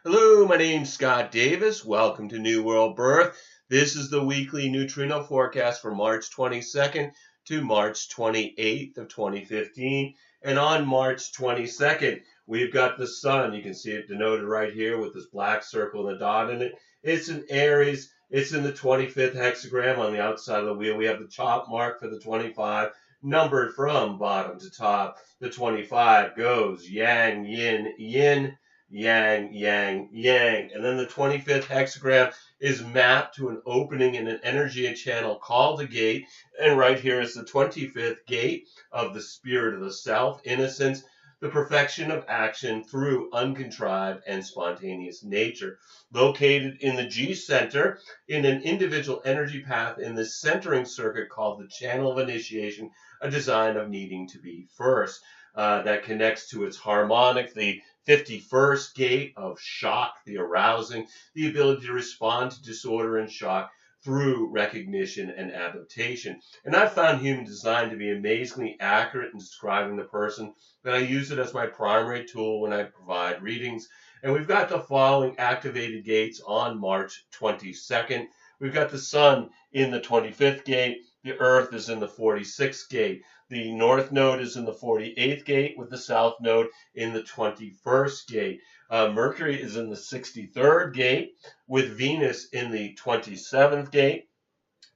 Hello, my name's Scott Davis. Welcome to New World Birth. This is the weekly neutrino forecast for March 22nd to March 28th of 2015. And on March 22nd, we've got the sun. You can see it denoted right here with this black circle and a dot in it. It's in Aries. It's in the 25th hexagram on the outside of the wheel. We have the chop mark for the 25, numbered from bottom to top. The 25 goes yang, yin, yin, yang, yang, yang. And then the 25th hexagram is mapped to an opening in an energy channel called a gate. And right here is the 25th gate of the spirit of the self, innocence, the perfection of action through uncontrived and spontaneous nature. Located in the G center in an individual energy path in the centering circuit called the channel of initiation, a design of needing to be first. That connects to its harmonic, the 51st gate of shock, the arousing, the ability to respond to disorder and shock through recognition and adaptation. And I've found human design to be amazingly accurate in describing the person, that I use it as my primary tool when I provide readings. And we've got the following activated gates on March 22nd. We've got the sun in the 25th gate. The earth is in the 46th gate. The north node is in the 48th gate with the south node in the 21st gate. Mercury is in the 63rd gate with Venus in the 27th gate.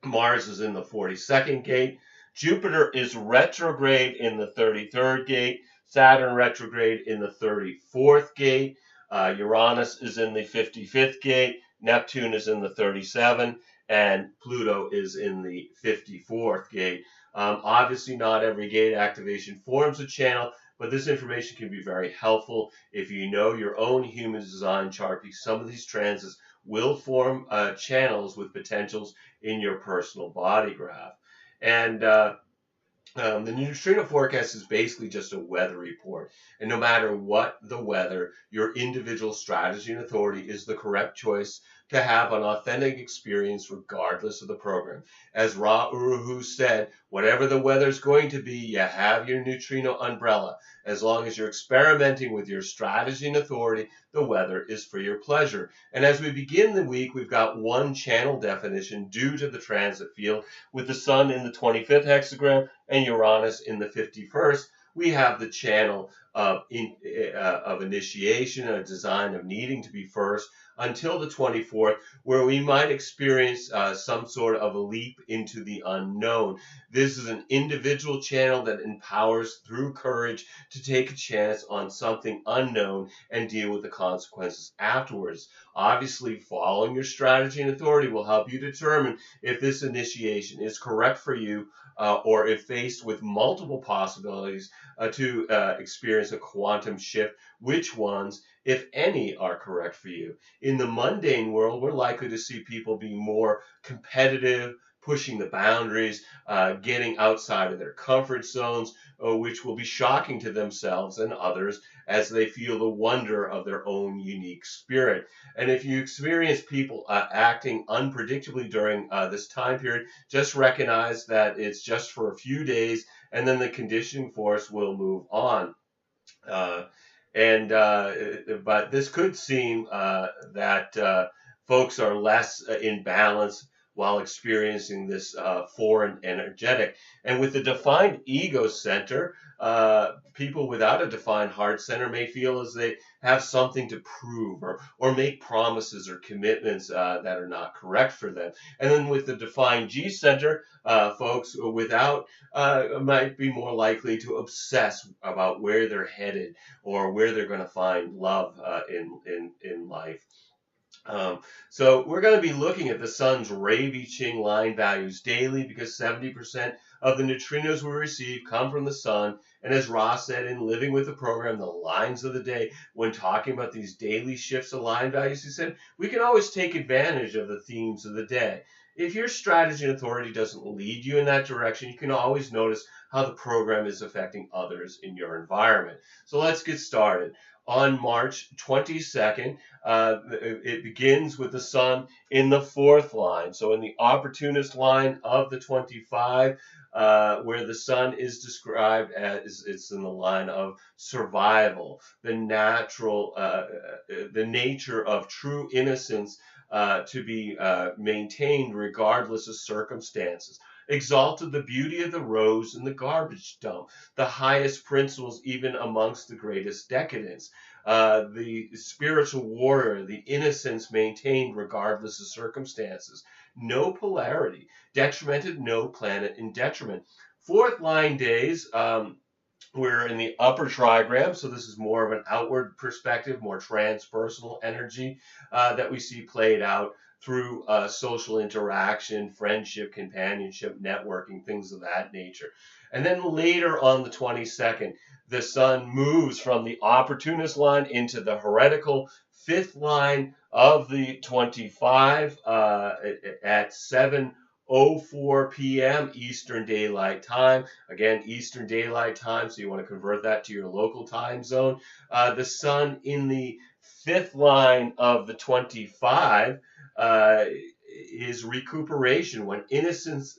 Mars is in the 42nd gate. Jupiter is retrograde in the 33rd gate. Saturn retrograde in the 34th gate. Uranus is in the 55th gate. Neptune is in the 37th. And Pluto is in the 54th gate. Obviously, not every gate activation forms a channel, but this information can be very helpful if you know your own human design chart, because some of these transits will form channels with potentials in your personal body graph. And the neutrino forecast is basically just a weather report. And no matter what the weather, your individual strategy and authority is the correct choice to have an authentic experience regardless of the program. As Ra Uru Hu said, whatever the weather's going to be, you have your neutrino umbrella. As long as you're experimenting with your strategy and authority, the weather is for your pleasure. And as we begin the week, we've got one channel definition due to the transit field, with the sun in the 25th hexagram and Uranus in the 51st. We have the channel of initiation, a design of needing to be first, until the 24th, where we might experience some sort of a leap into the unknown. This is an individual channel that empowers through courage to take a chance on something unknown and deal with the consequences afterwards. Obviously, following your strategy and authority will help you determine if this initiation is correct for you, or if faced with multiple possibilities to experience a quantum shift, which ones, if any, are correct for you. In the mundane world, we're likely to see people be more competitive, pushing the boundaries, getting outside of their comfort zones, which will be shocking to themselves and others as they feel the wonder of their own unique spirit. And if you experience people acting unpredictably during this time period, just recognize that it's just for a few days, and then the conditioning force will move on. But this could seem that folks are less in balance while experiencing this foreign energetic. And with the defined ego center, people without a defined heart center may feel as they have something to prove, or make promises or commitments that are not correct for them. And then with the defined G center, folks without might be more likely to obsess about where they're headed or where they're going to find love in life. So we're going to be looking at the sun's Ravi Ching line values daily, because 70% of the neutrinos we receive come from the sun. And as Ross said in Living with the Program, the lines of the day, when talking about these daily shifts of line values, he said, we can always take advantage of the themes of the day. If your strategy and authority doesn't lead you in that direction, you can always notice how the program is affecting others in your environment. So let's get started. On March 22nd, it begins with the sun in the fourth line. So in the opportunist line of the 25, where the sun is described as it's in the line of survival, the nature of true innocence to be maintained regardless of circumstances. Exalted the beauty of the rose in the garbage dump, the highest principles even amongst the greatest decadence. The spiritual warrior, the innocence maintained regardless of circumstances. No polarity, detrimented no planet in detriment. Fourth line days, we're in the upper trigram, so this is more of an outward perspective, more transpersonal energy that we see played out through social interaction, friendship, companionship, networking, things of that nature. And then later on the 22nd, the sun moves from the opportunist line into the heretical fifth line of the 25 at 7:04 p.m. Eastern Daylight Time. Again, Eastern Daylight Time, so you want to convert that to your local time zone. The sun in the fifth line of the 25 is recuperation. When innocence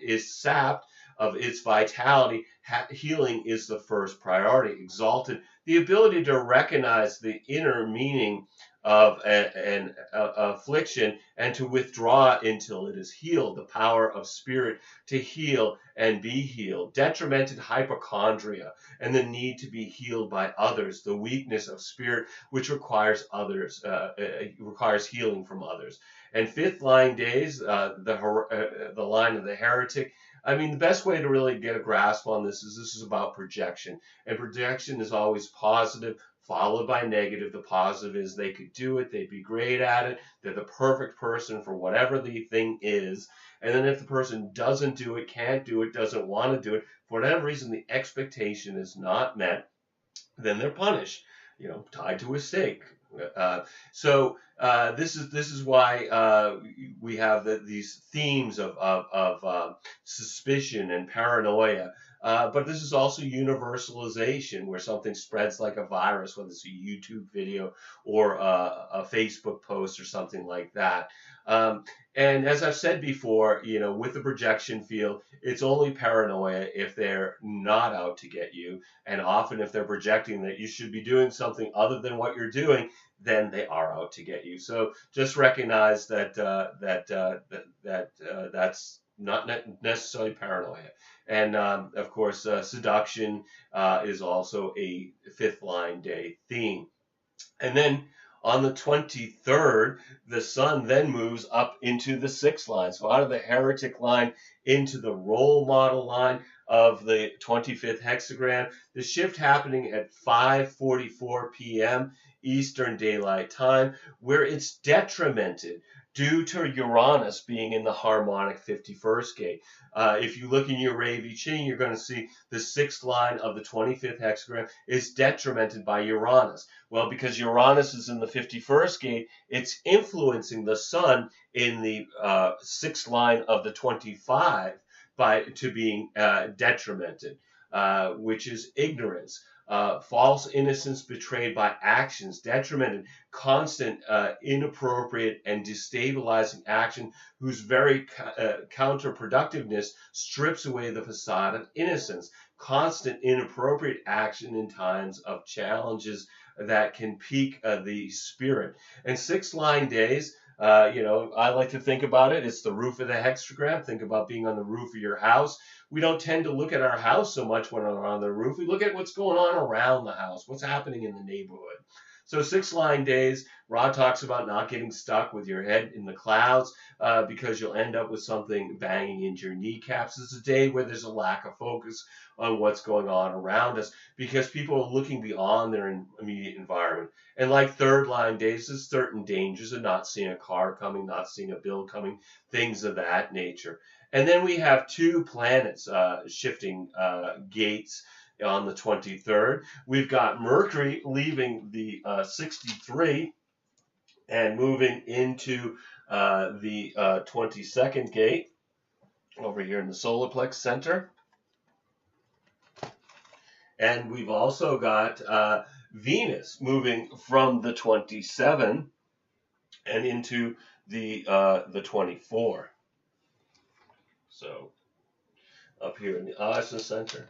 is sapped of its vitality, healing is the first priority. Exalted, the ability to recognize the inner meaning of an affliction and to withdraw until it is healed. The power of spirit to heal and be healed. Detrimented hypochondria and the need to be healed by others. The weakness of spirit which requires requires healing from others. And fifth line days, the line of the heretic. I mean, the best way to really get a grasp on this is about projection. And projection is always positive, followed by negative. The positive is they could do it, they'd be great at it, they're the perfect person for whatever the thing is. And then if the person doesn't do it, can't do it, doesn't want to do it, for whatever reason the expectation is not met, then they're punished, tied to a stake. This is why we have these themes of suspicion and paranoia. But this is also universalization, where something spreads like a virus, whether it's a YouTube video or a Facebook post or something like that. And as I've said before, with the projection field, it's only paranoia if they're not out to get you. And often if they're projecting that you should be doing something other than what you're doing, then they are out to get you. So just recognize that that's not necessarily paranoia. And of course, seduction is also a fifth line day theme. And then on the 23rd, the sun then moves up into the sixth line. So out of the heretic line into the role model line of the 25th hexagram. The shift happening at 5:44 p.m. Eastern Daylight Time, where it's detrimented due to Uranus being in the harmonic 51st gate. If you look in your Ravi Ching, you're going to see the sixth line of the 25th hexagram is detrimented by Uranus. Well, because Uranus is in the 51st gate, it's influencing the sun in the sixth line of the 25 to being detrimented, which is ignorance. False innocence betrayed by actions, detrimented, constant, inappropriate, and destabilizing action whose very counterproductiveness strips away the facade of innocence. Constant, inappropriate action in times of challenges that can pique the spirit. And six line days, I like to think about it. It's the roof of the hexagram. Think about being on the roof of your house. We don't tend to look at our house so much when we're on the roof. We look at what's going on around the house, what's happening in the neighborhood. So six line days, Ra talks about not getting stuck with your head in the clouds because you'll end up with something banging into your kneecaps. It's a day where there's a lack of focus on what's going on around us because people are looking beyond their immediate environment. And like third line days, there's certain dangers of not seeing a car coming, not seeing a bill coming, things of that nature. And then we have two planets shifting gates on the 23rd. We've got Mercury leaving the 63 and moving into the 22nd gate over here in the solar plex center. And we've also got Venus moving from the 27 and into the 24. So up here in the, that's the center.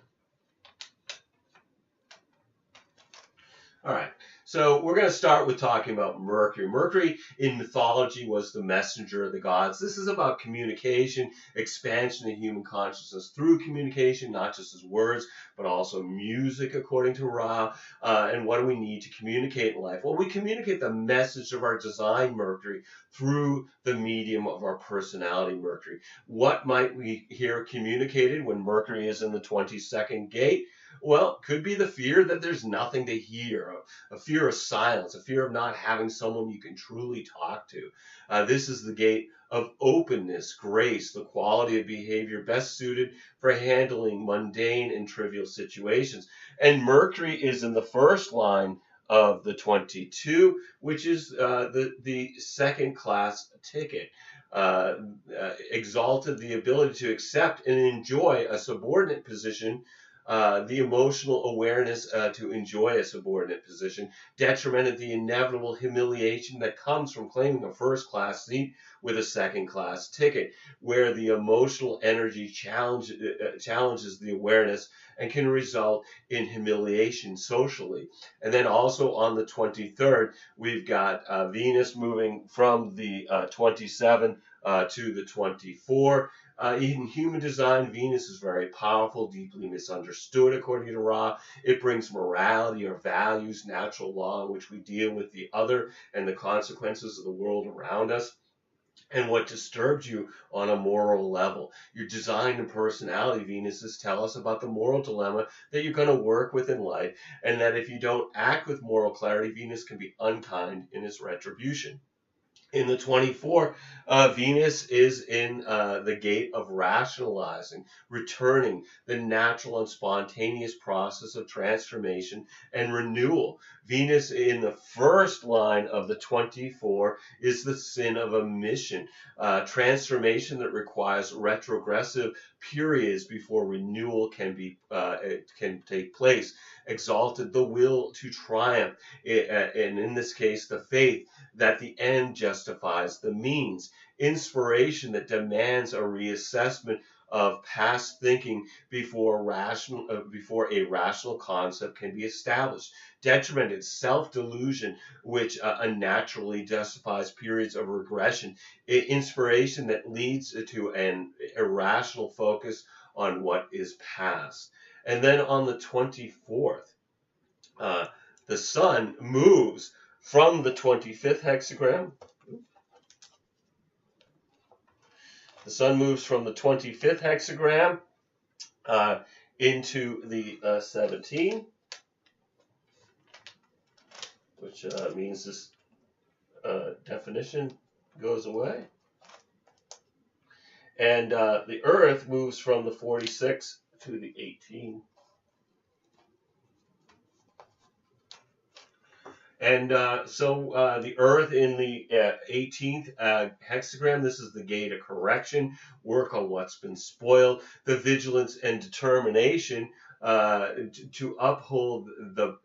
All right, so we're going to start with talking about Mercury. Mercury in mythology was the messenger of the gods. This is about communication, expansion of human consciousness through communication, not just as words, but also music, according to Ra. And what do we need to communicate in life? Well, we communicate the message of our design, Mercury, through the medium of our personality, Mercury. What might we hear communicated when Mercury is in the 22nd gate? Well, could be the fear that there's nothing to hear, a fear of silence, a fear of not having someone you can truly talk to. This is the gate of openness, grace, the quality of behavior best suited for handling mundane and trivial situations. And Mercury is in the first line of the 22, which is the second class ticket. Exalted the ability to accept and enjoy a subordinate position, the emotional awareness to enjoy a subordinate position, detrimented the inevitable humiliation that comes from claiming a first-class seat with a second-class ticket, where the emotional energy challenges the awareness and can result in humiliation socially. And then also on the 23rd, we've got Venus moving from the 27 to the 24. In human design, Venus is very powerful, deeply misunderstood, according to Ra. It brings morality or values, natural law in which we deal with the other and the consequences of the world around us, and what disturbs you on a moral level. Your design and personality, Venuses, tell us about the moral dilemma that you're going to work with in life, and that if you don't act with moral clarity, Venus can be unkind in its retribution. In the 24, Venus is in the gate of rationalizing, returning the natural and spontaneous process of transformation and renewal. Venus in the first line of the 24 is the sin of omission, transformation that requires retrogressive periods before renewal can take place. Exalted the will to triumph, and in this case, the faith that the end justifies the means, inspiration that demands a reassessment of past thinking before a rational concept can be established, detrimented self-delusion which unnaturally justifies periods of regression, inspiration that leads to an irrational focus on what is past. And then on the 24th, the sun moves from the 25th hexagram. The sun moves from the 25th hexagram into the 17, which means this definition goes away. And the Earth moves from the 46 to the 18. And so the Earth in the 18th hexagram, this is the gate of correction, work on what's been spoiled, the vigilance and determination to uphold the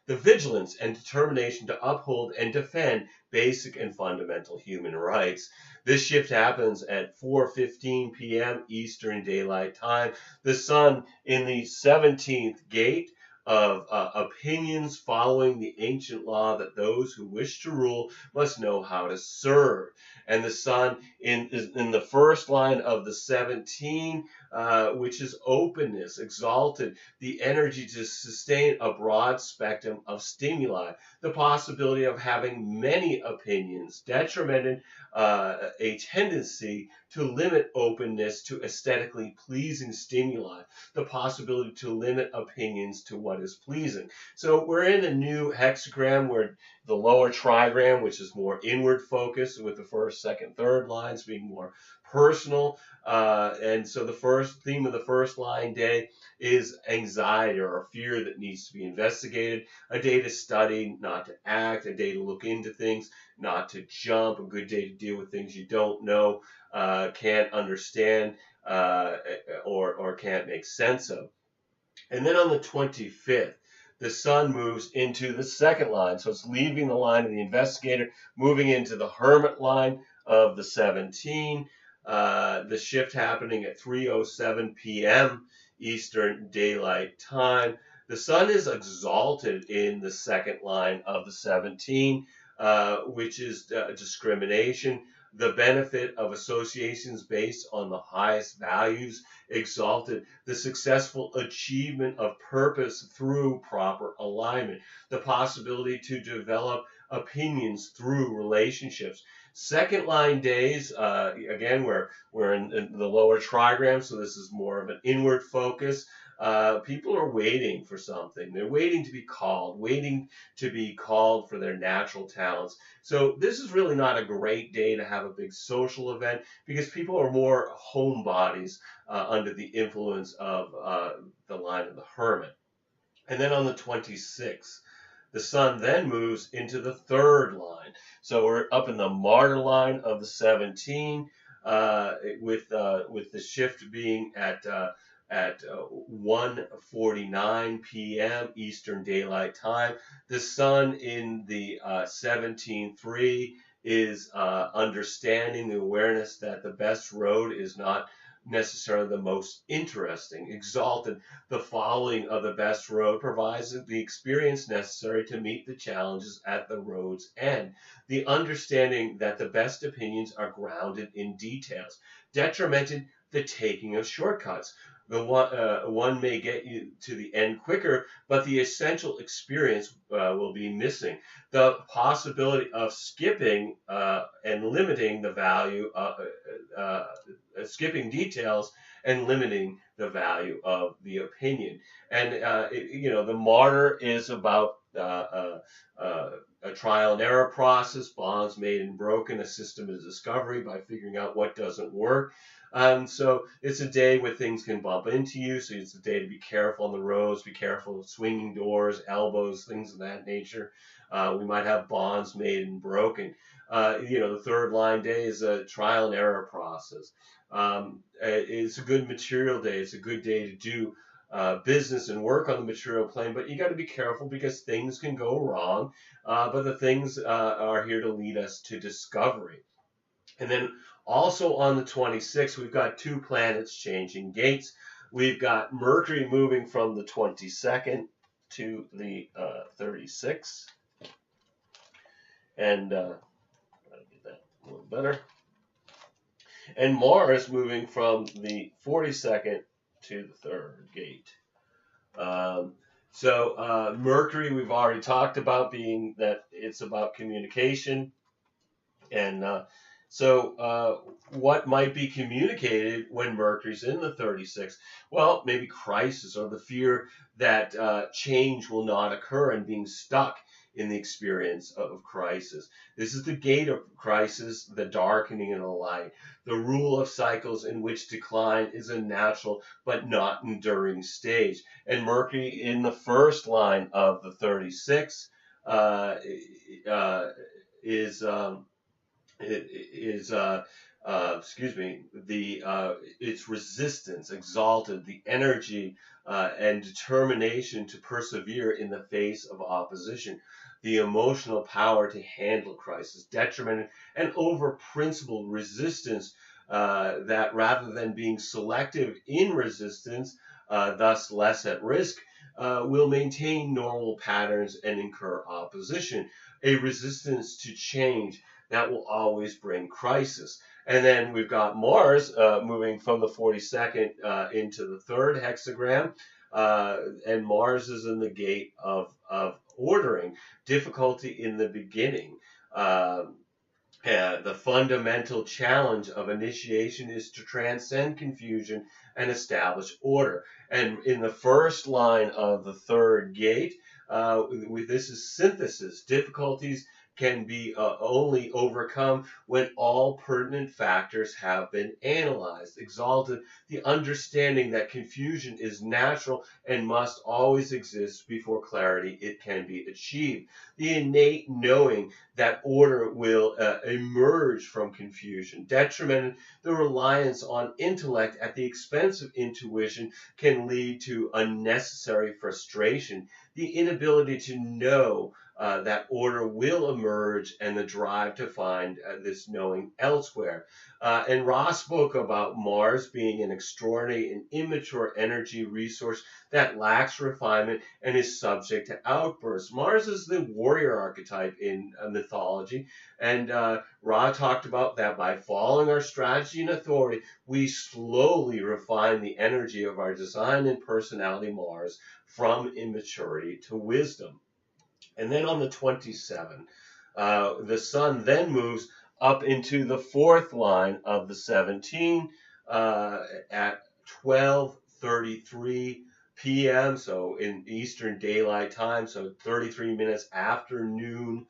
the vigilance and determination to uphold and defend basic and fundamental human rights. This shift happens at 4:15 p.m. Eastern Daylight Time. The sun in the 17th gate of opinions following the ancient law that those who wish to rule must know how to serve. And the sun in the first line of the 17, which is openness, exalted, the energy to sustain a broad spectrum of stimuli, the possibility of having many opinions, detrimented a tendency to limit openness to aesthetically pleasing stimuli, the possibility to limit opinions to what is pleasing. So we're in a new hexagram where the lower trigram, which is more inward focused, with the first, second, third lines being more personal. And so the first theme of the first line day is anxiety or fear that needs to be investigated, a day to study, not to act, a day to look into things, not to jump, a good day to deal with things you don't know, can't understand, or can't make sense of. And then on the 25th, the sun moves into the second line. So it's leaving the line of the investigator, moving into the hermit line of the 17. The shift happening at 3:07 p.m. Eastern Daylight Time. The sun is exalted in the second line of the 17, which is discrimination. The benefit of associations based on the highest values exalted. The successful achievement of purpose through proper alignment. The possibility to develop opinions through relationships. Second line days, again, we're in the lower trigram, so this is more of an inward focus. People are waiting for something. They're waiting to be called for their natural talents. So this is really not a great day to have a big social event because people are more homebodies under the influence of the line of the Hermit. And then on the 26th, the sun then moves into the third line. So we're up in the martyr line of the 17, with the shift being at 1:49 p.m. Eastern Daylight Time. The sun in the 17:3 is understanding the awareness that the best road is not necessarily the most interesting. Exalted, the following of the best road provides the experience necessary to meet the challenges at the road's end. The understanding that the best opinions are grounded in details. Detrimented, the taking of shortcuts. The one may get you to the end quicker, but the essential experience will be missing. The possibility of skipping and limiting the value, skipping details and limiting the value of the opinion. And the martyr is about a trial and error process, bonds made and broken, a system of discovery by figuring out what doesn't work. So it's a day where things can bump into you. So it's a day to be careful on the roads, be careful of swinging doors, elbows, things of that nature. We might have bonds made and broken. The third line day is a trial and error process. It's a good material day. It's a good day to do business and work on the material plane, but you got to be careful because things can go wrong. But the things are here to lead us to discovery. And then also on the 26th, we've got two planets changing gates. We've got Mercury moving from the 22nd to the 36th. And I'll get that a little better. And Mars moving from the 42nd to the third gate. Mercury, we've already talked about, being that it's about communication. And what might be communicated when Mercury's in the 36th? Well, maybe crisis or the fear that change will not occur and being stuck in the experience of crisis. This is the gate of crisis, the darkening and the light, the rule of cycles in which decline is a natural but not enduring stage. And Mercury in the first line of the 36 its resistance, exalted, the energy and determination to persevere in the face of opposition, the emotional power to handle crisis, detriment, and over principled resistance that rather than being selective in resistance, thus less at risk, will maintain normal patterns and incur opposition, a resistance to change that will always bring crisis. And then we've got Mars moving from the 42nd into the third hexagram, and Mars is in the gate of ordering, difficulty in the beginning. The fundamental challenge of initiation is to transcend confusion and establish order. And in the first line of the third gate, this is synthesis. Difficulties can be only overcome when all pertinent factors have been analyzed. Exalted, the understanding that confusion is natural and must always exist before clarity it can be achieved. The innate knowing that order will emerge from confusion. Detrimented, the reliance on intellect at the expense of intuition can lead to unnecessary frustration. the inability to know that order will emerge, and the drive to find this knowing elsewhere. And Ra spoke about Mars being an extraordinary and immature energy resource that lacks refinement and is subject to outbursts. Mars is the warrior archetype in mythology, and Ra talked about that by following our strategy and authority, we slowly refine the energy of our design and personality Mars from immaturity to wisdom. And then on the 27th, the sun then moves up into the fourth line of the 17 at 12:33 p.m. So in Eastern Daylight Time, so 33 minutes after noon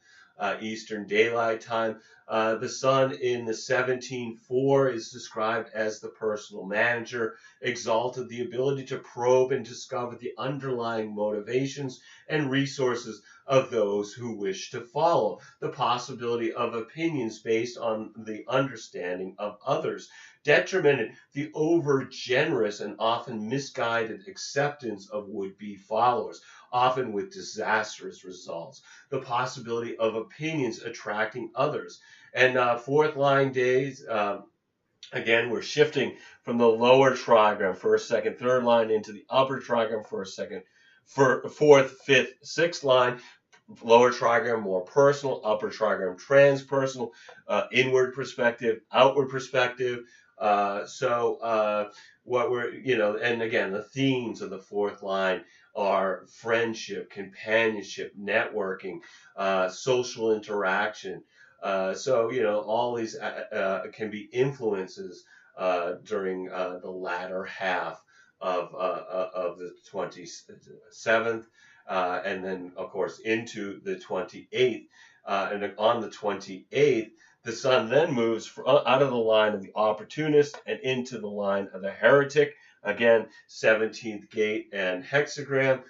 Eastern Daylight Time. The sun in the 17:4 is described as the personal manager, exalted the ability to probe and discover the underlying motivations and resources of those who wish to follow, the possibility of opinions based on the understanding of others, detrimented the over-generous and often misguided acceptance of would-be followers, often with disastrous results, the possibility of opinions attracting others. And fourth line days, again, we're shifting from the lower trigram, first, second, third line, into the upper trigram, first, second, fourth, fifth, sixth line. Lower trigram more personal, upper trigram transpersonal, inward perspective, outward perspective. What we're, and again, the themes of the fourth line are friendship, companionship, networking, social interaction. All these can be influences during the latter half of the 27th. And then, of course, into the 28th. And on the 28th, the sun then moves out of the line of the opportunist and into the line of the heretic. Again, 17th gate and hexagram.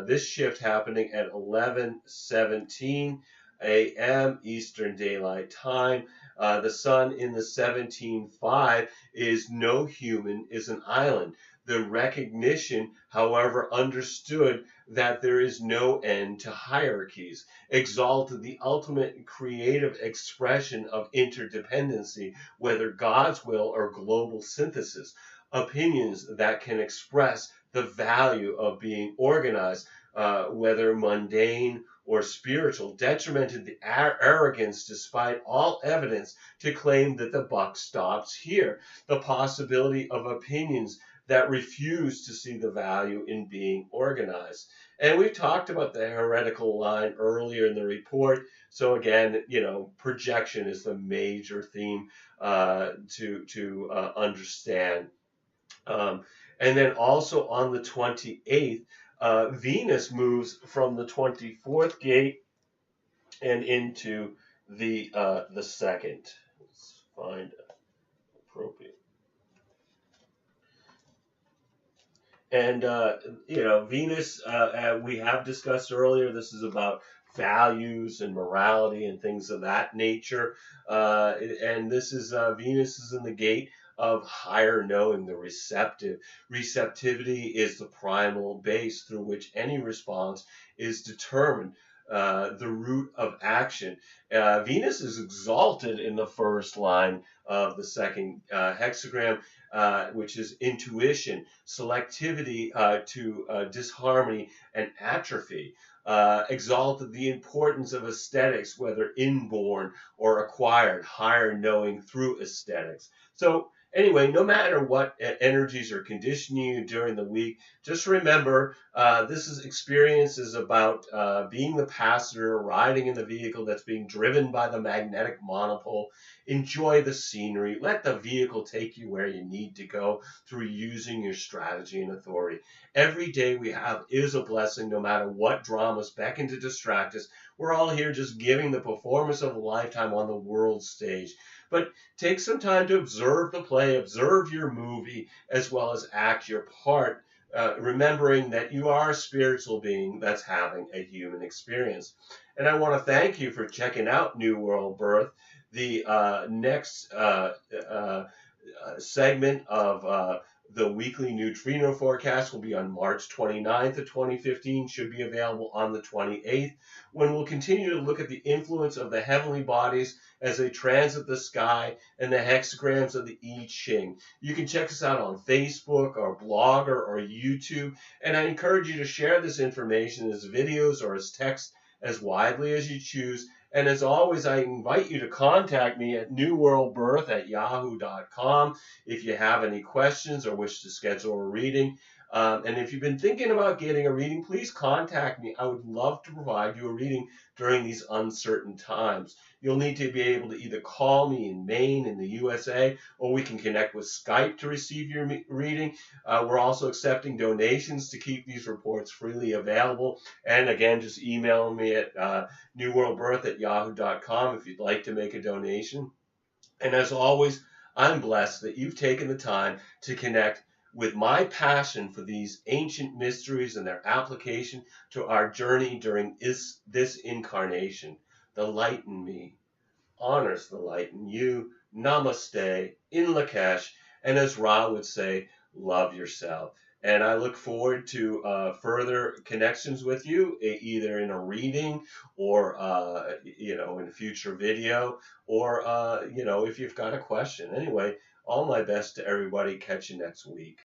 This shift happening at 11:17 a.m. Eastern Daylight Time. The sun in the 17:5 is no human is an island. The recognition, however, understood that there is no end to hierarchies, exalted the ultimate creative expression of interdependency, whether God's will or global synthesis, opinions that can express the value of being organized, whether mundane or spiritual, detrimented the arrogance despite all evidence to claim that the buck stops here, the possibility of opinions that refuse to see the value in being organized. And we've talked about the heretical line earlier in the report. So again, projection is the major theme to understand. And then also on the 28th, Venus moves from the 24th gate and into the second. Let's find appropriate. And, Venus, we have discussed earlier, this is about values and morality and things of that nature. And this is, Venus is in the gate of higher knowing, the receptive. Receptivity is the primal base through which any response is determined. The root of action. Venus is exalted in the first line of the second hexagram, which is intuition, selectivity to disharmony and atrophy. Exalted the importance of aesthetics, whether inborn or acquired, higher knowing through aesthetics. So anyway, no matter what energies are conditioning you during the week, just remember this experience is about being the passenger, riding in the vehicle that's being driven by the magnetic monopole. Enjoy the scenery. Let the vehicle take you where you need to go through using your strategy and authority. Every day we have is a blessing, no matter what dramas beckon to distract us. We're all here just giving the performance of a lifetime on the world stage. But take some time to observe the play, observe your movie, as well as act your part, remembering that you are a spiritual being that's having a human experience. And I want to thank you for checking out New World Birth. The next segment of The weekly neutrino forecast will be on March 29th of 2015, should be available on the 28th, when we'll continue to look at the influence of the heavenly bodies as they transit the sky and the hexagrams of the I Ching. You can check us out on Facebook or blog or YouTube, and I encourage you to share this information as videos or as text as widely as you choose. And as always, I invite you to contact me at newworldbirth@yahoo.com if you have any questions or wish to schedule a reading. And if you've been thinking about getting a reading, please contact me. I would love to provide you a reading during these uncertain times. You'll need to be able to either call me in Maine in the USA, or we can connect with Skype to receive your reading. We're also accepting donations to keep these reports freely available. And again, just email me at newworldbirth@yahoo.com if you'd like to make a donation. And as always, I'm blessed that you've taken the time to connect with my passion for these ancient mysteries and their application to our journey during this incarnation. The light in me honors the light in you. Namaste, in Lakesh, and as Ra would say, love yourself. And I look forward to further connections with you, either in a reading or, in a future video, or, if you've got a question. Anyway, all my best to everybody. Catch you next week.